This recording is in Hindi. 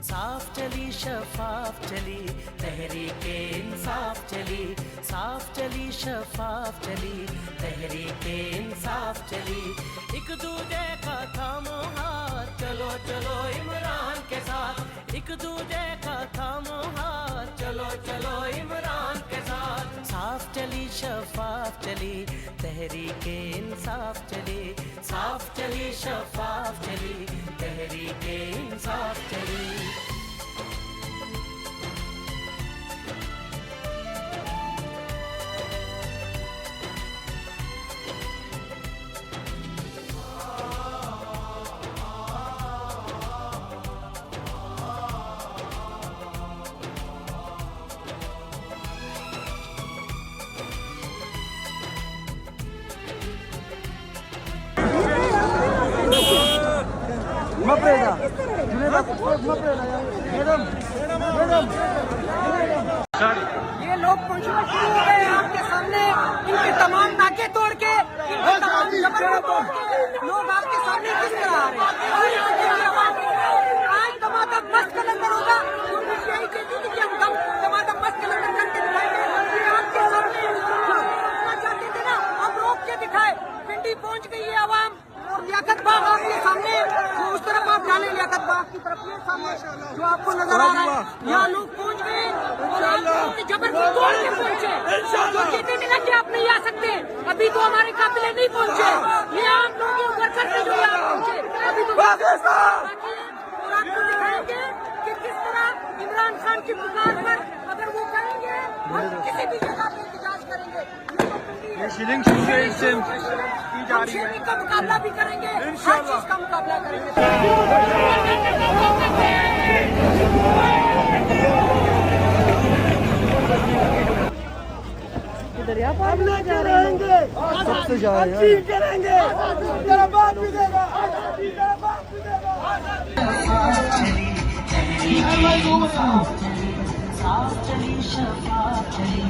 साफ चली शफाफ चली तहरीके इंसाफ चली, साफ चली शफाफ चली तहरीके इंसाफ चली। एक दूजे का थामो हाथ, चलो चलो इमरान के साथ। एक दूजे का थामो हाथ, चलो चलो इमरान के साथ। साफ चली शफाफ चली तहरीके इंसाफ चली, साफ चली शफाफ चली तहरीके इंसाफ चली। ये लोग पहुंचना शुरू हो गए आपके सामने, इनके तमाम नाके तोड़ के, इनके तमाम जबरों तोड़ के लोग आपके सामने किस तरह आ रहे हैं। आज टमाटर मस्त का लंगर होगा, कोशिश यही कहती थी कि हम टमाटर मस्त का लंगर करके दिखाएंगे। ये आपके सामने करना चाहते थे ना, हम रोक के दिखाए। पिंडी पहुंच गई है आवाम और लियाकत बाग आपके सामने, उस तरफ आप डाले लियाकत बाग की तरफ, ये सामने जो आपको नजर आ रहा है, यहाँ लोग पहुंच गए और आप जबरदस्ती तोड़ के पहुंचे। जो कहते थे ना कि आप नहीं आ सकते, अभी तो हमारे काफिले नहीं पहुंचे, ये आम लोग वर्कर से जो यहाँ पहुंचे अभी तो। और आपको दिखाएंगे कि किस तरह इमरान खान की पुकार पर अगर वो करेंगे, हम किसी भी जगह पे एहतजाज करेंगे। शीलिंग की जा रही है, का मुकाबला भी करेंगे, हर चीज का मुकाबला करेंगे। दरिया पार ले जा रहेंगे, सबसे जा रहे हैं, करेंगे, तेरा बाप भी देगा, तेरा बाप भी देगा। साफ चली शफाफ चली